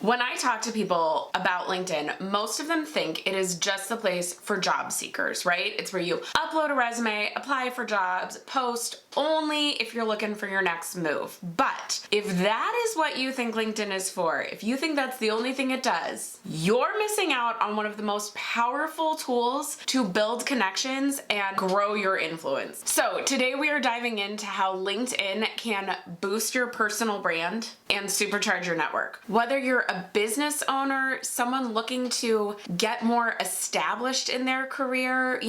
When I talk to people about LinkedIn, most of them think it is just the place for job seekers, right? It's where you upload a resume, apply for jobs, post only if you're looking for your next move. But if that is what you think LinkedIn is for, if you think that's the only thing it does, you're missing out on one of the most powerful tools to build connections and grow your influence. So today we are diving into how LinkedIn can boost your personal brand and supercharge your network. Whether you're a business owner, someone looking to get more established in their career,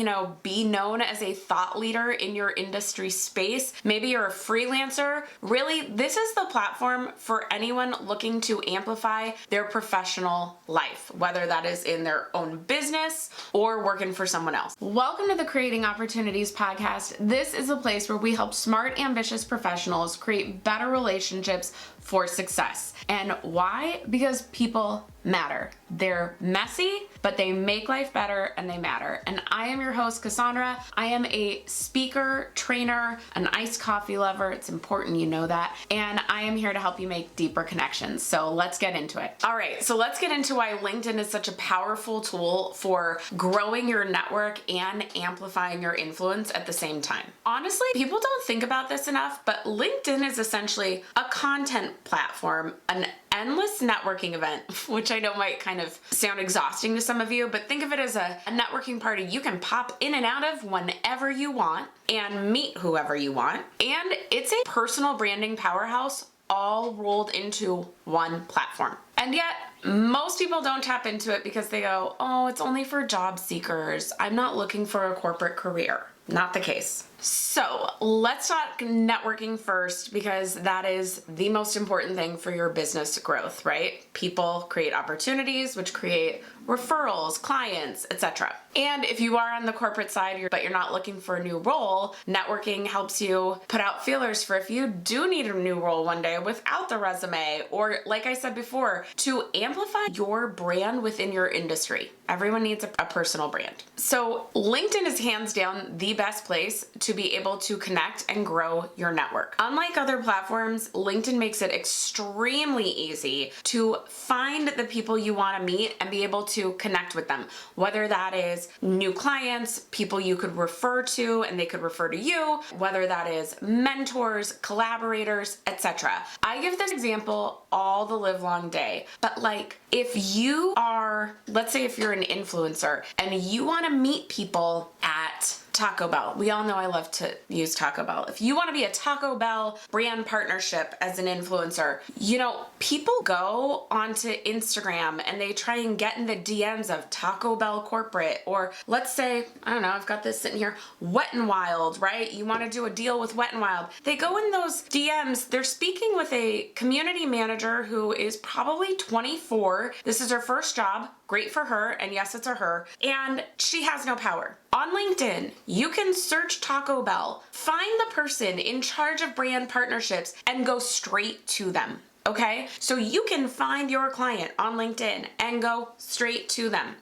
be known as a thought leader in your industry space, maybe you're a freelancer, really, this is the platform for anyone looking to amplify their professional life, whether that is in their own business or working for someone else. Welcome to the Creating Opportunities podcast. This is a place where we help smart, ambitious professionals create better relationships for success. And why? Because people matter. They're messy, but they make life better and they matter. And I am your host, Cassandra. I am a speaker, trainer, an iced coffee lover. It's important you know that. And I am here to help you make deeper connections. So let's get into it. All right, so let's get into why LinkedIn is such a powerful tool for growing your network and amplifying your influence at the same time. Honestly, people don't think about this enough, but LinkedIn is essentially a content platform, an endless networking event, which I know might kind of sound exhausting to some of you, but think of it as a networking party you can pop in and out of whenever you want and meet whoever you want. And it's a personal branding powerhouse all rolled into one platform. And yet, most people don't tap into it because they go, oh, it's only for job seekers. I'm not looking for a corporate career. Not the case. So let's talk networking first, because that is the most important thing for your business growth, right? People create opportunities, which create referrals, clients, etc. And if you are on the corporate side, but you're not looking for a new role, networking helps you put out feelers for if you do need a new role one day without the resume, or like I said before, to amplify your brand within your industry. Everyone needs a personal brand. So LinkedIn is hands down the best place to be able to connect and grow your network. Unlike other platforms, LinkedIn makes it extremely easy to find the people you want to meet and be able to connect with them, whether that is new clients, people you could refer to and they could refer to you, whether that is mentors, collaborators, etc. I give this example all the live long day, but if you are, let's say if you're an influencer and you want to meet people at Taco Bell. We all know I love to use Taco Bell. If you want to be a Taco Bell brand partnership as an influencer, people go onto Instagram and they try and get in the DMs of Taco Bell corporate, or let's say, I don't know, I've got this sitting here, Wet n Wild, right? You want to do a deal with Wet n Wild. They go in those DMs, they're speaking with a community manager who is probably 24. This is her first job. Great for her, and yes, it's a her, and she has no power. On LinkedIn, you can search Taco Bell, find the person in charge of brand partnerships, and go straight to them, okay? So you can find your client on LinkedIn and go straight to them.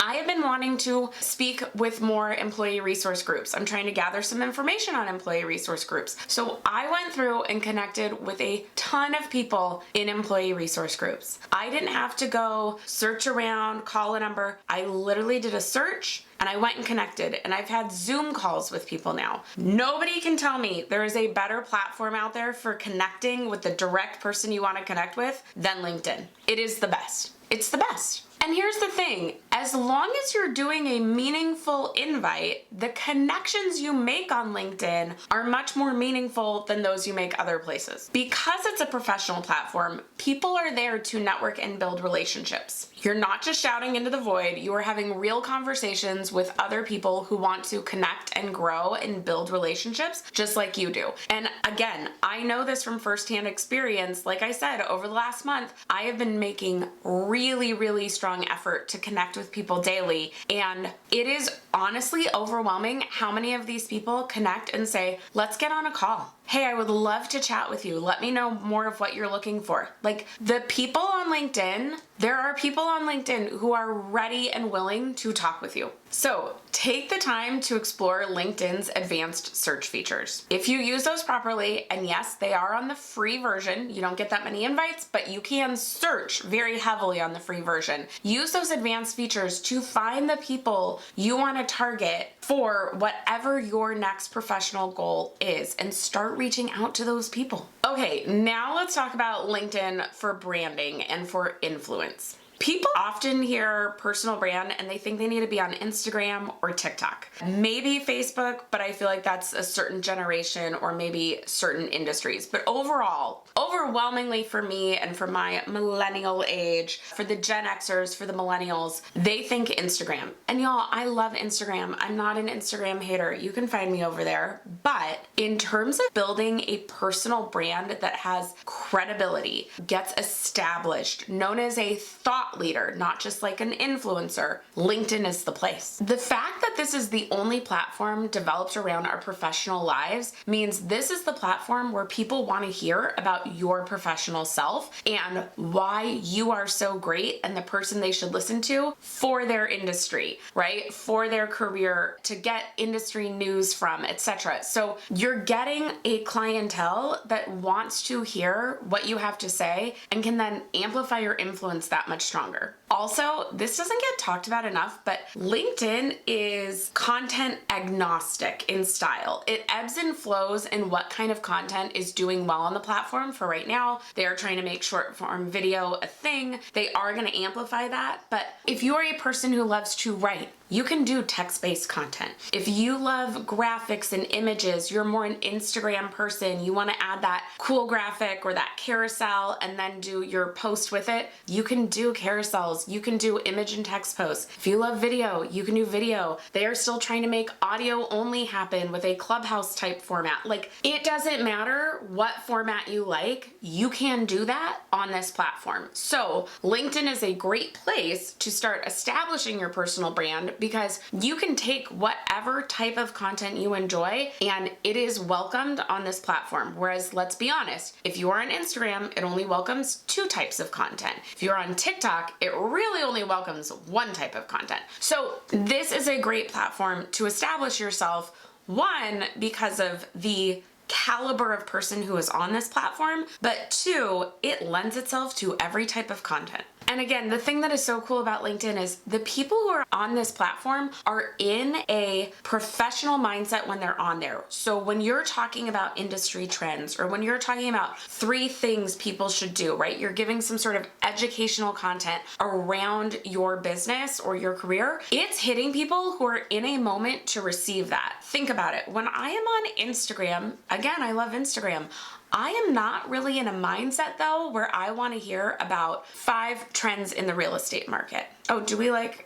I have been wanting to speak with more employee resource groups. I'm trying to gather some information on employee resource groups. So I went through and connected with a ton of people in employee resource groups. I didn't have to go search around, call a number. I literally did a search and I went and connected, and I've had Zoom calls with people now. Nobody can tell me there is a better platform out there for connecting with the direct person you want to connect with than LinkedIn. It is the best. It's the best. And here's the thing, as long as you're doing a meaningful invite, the connections you make on LinkedIn are much more meaningful than those you make other places. Because it's a professional platform, people are there to network and build relationships. You're not just shouting into the void, you are having real conversations with other people who want to connect and grow and build relationships just like you do. And again, I know this from firsthand experience. Like I said, over the last month, I have been making really strong effort to connect with people daily. And it is honestly overwhelming how many of these people connect and say, let's get on a call. hey, I would love to chat with you. Let me know more of what you're looking for. Like, the people on LinkedIn, there are people on LinkedIn who are ready and willing to talk with you. So take the time to explore LinkedIn's advanced search features. If you use those properly, and yes, they are on the free version, you don't get that many invites, but you can search very heavily on the free version. Use those advanced features to find the people you want to target for whatever your next professional goal is, and start reaching out to those people. Okay, now let's talk about LinkedIn for branding and for influence. People often hear personal brand and they think they need to be on Instagram or TikTok. Maybe Facebook, but I feel like that's a certain generation or maybe certain industries. But overall, overwhelmingly for me and for my millennial age, for the Gen Xers, for the millennials, they think Instagram. And y'all, I love Instagram. I'm not an Instagram hater. You can find me over there. But in terms of building a personal brand that has credibility, gets established, known as a thought leader, not just like an influencer, LinkedIn is the place. The fact that this is the only platform developed around our professional lives means this is the platform where people want to hear about your professional self and why you are so great and the person they should listen to for their industry, right? For their career, to get industry news from, etc. So you're getting a clientele that wants to hear what you have to say and can then amplify your influence that much stronger. Also, this doesn't get talked about enough, but LinkedIn is content agnostic in style. It ebbs and flows in what kind of content is doing well on the platform. For right now, they are trying to make short form video a thing. They are going to amplify that. But if you are a person who loves to write, you can do text-based content. If you love graphics and images, you're more an Instagram person, you want to add that cool graphic or that carousel and then do your post with it, you can do carousels, you can do image and text posts. If you love video, you can do video. They are still trying to make audio only happen with a Clubhouse type format. Like, it doesn't matter what format you like, you can do that on this platform. So LinkedIn is a great place to start establishing your personal brand, because you can take whatever type of content you enjoy and it is welcomed on this platform. Whereas, let's be honest, if you are on Instagram, it only welcomes 2 types of content. If you're on TikTok, it really only welcomes 1 type of content. So this is a great platform to establish yourself, one, because of the caliber of person who is on this platform, but 2, it lends itself to every type of content. And again, the thing that is so cool about LinkedIn is the people who are on this platform are in a professional mindset when they're on there. So when you're talking about industry trends, or when you're talking about 3 things people should do, right? You're giving some sort of educational content around your business or your career. It's hitting people who are in a moment to receive that. Think about it. When I am on Instagram, again, I love Instagram. I am not really in a mindset though where I want to hear about 5 trends in the real estate market. Oh,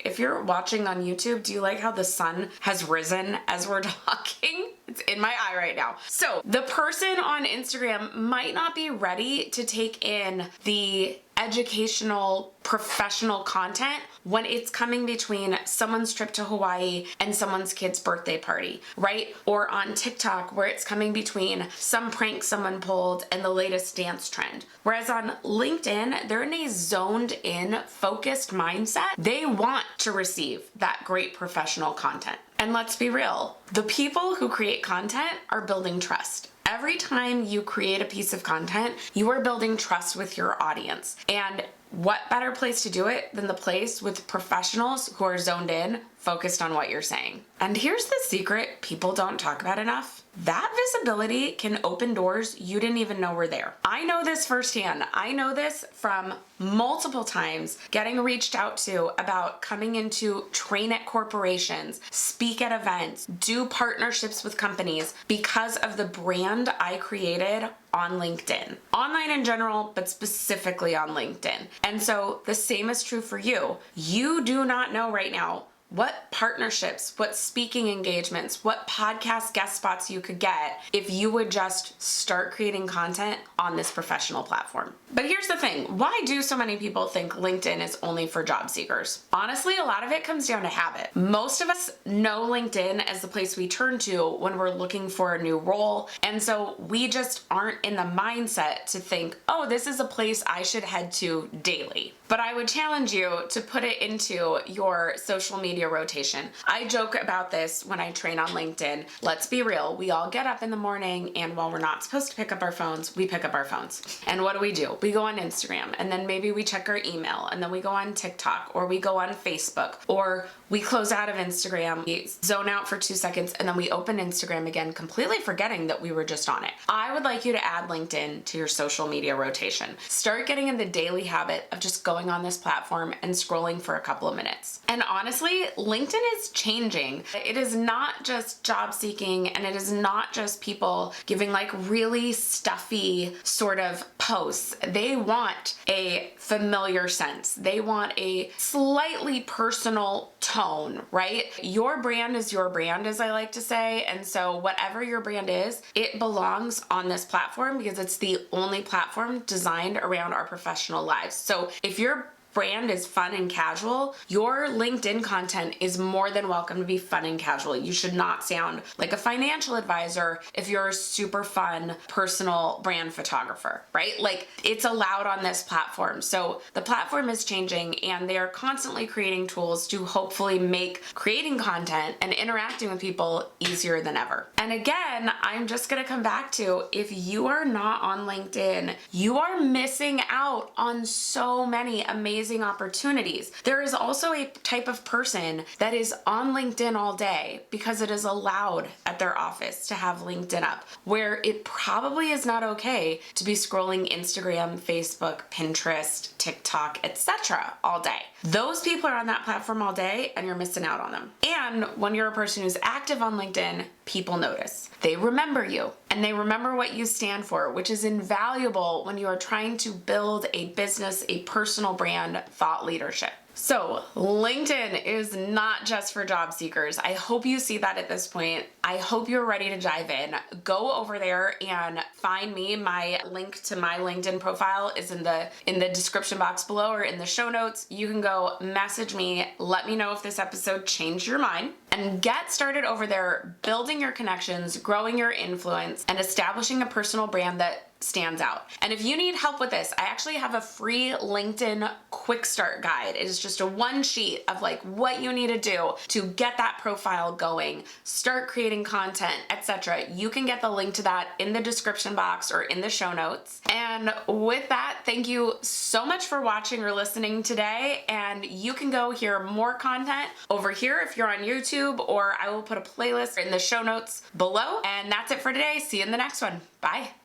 if you're watching on YouTube, do you like how the sun has risen as we're talking? It's in my eye right now. So the person on Instagram might not be ready to take in the educational, professional content when it's coming between someone's trip to Hawaii and someone's kid's birthday party, right? Or on TikTok, where it's coming between some prank someone pulled and the latest dance trend. Whereas on LinkedIn, they're in a zoned in, focused mindset. They want to receive that great professional content. And let's be real, the people who create content are building trust. Every time you create a piece of content, you are building trust with your audience. And what better place to do it than the place with professionals who are zoned in, focused on what you're saying. And here's the secret people don't talk about enough. That visibility can open doors you didn't even know were there. I know this firsthand. I know this from multiple times getting reached out to about coming into train at corporations, speak at events, do partnerships with companies because of the brand I created on LinkedIn. Online in general, but specifically on LinkedIn. And so the same is true for you. You do not know right now what partnerships, what speaking engagements, what podcast guest spots you could get if you would just start creating content on this professional platform. But here's the thing, why do so many people think LinkedIn is only for job seekers? Honestly, a lot of it comes down to habit. Most of us know LinkedIn as the place we turn to when we're looking for a new role, and so we just aren't in the mindset to think, oh, this is a place I should head to daily. But I would challenge you to put it into your social media rotation. I joke about this when I train on LinkedIn. Let's be real, we all get up in the morning, and while we're not supposed to pick up our phones, we pick up our phones. And what do? We go on Instagram, and then maybe we check our email, and then we go on TikTok, or we go on Facebook, or we close out of Instagram, we zone out for 2 seconds, and then we open Instagram again, completely forgetting that we were just on it. I would like you to add LinkedIn to your social media rotation. Start getting in the daily habit of just going on this platform and scrolling for a couple of minutes. And honestly, LinkedIn is changing. It is not just job seeking, and it is not just people giving like really stuffy sort of posts. They want a familiar sense. They want a slightly personal tone, right? Your brand is your brand, as I like to say. And so whatever your brand is, it belongs on this platform because it's the only platform designed around our professional lives. So if your brand is fun and casual, your LinkedIn content is more than welcome to be fun and casual. You should not sound like a financial advisor if you're a super fun personal brand photographer, right? Like, it's allowed on this platform. So the platform is changing, and they are constantly creating tools to hopefully make creating content and interacting with people easier than ever. And again, I'm just gonna come back to, if you are not on LinkedIn, you are missing out on so many amazing opportunities. There is also a type of person that is on LinkedIn all day because it is allowed at their office to have LinkedIn up, where it probably is not okay to be scrolling Instagram, Facebook, Pinterest, TikTok, etc. all day. Those people are on that platform all day, and you're missing out on them. And when you're a person who's active on LinkedIn, people notice. They remember you, and they remember what you stand for, which is invaluable when you are trying to build a business, a personal brand, thought leadership. So LinkedIn is not just for job seekers. I hope you see that at this point. I hope you're ready to dive in. Go over there and find me. My link to my LinkedIn profile is in the description box below or in the show notes. You can go message me. Let me know if this episode changed your mind, and get started over there building your connections, growing your influence, and establishing a personal brand that stands out. And if you need help with this, I actually have a free LinkedIn quick start guide. It is just a one sheet of like what you need to do to get that profile going, start creating content, etc. You can get the link to that in the description box or in the show notes. And with that, thank you so much for watching or listening today. And you can go hear more content over here if you're on YouTube, or I will put a playlist in the show notes below. And that's it for today. See you in the next one. Bye.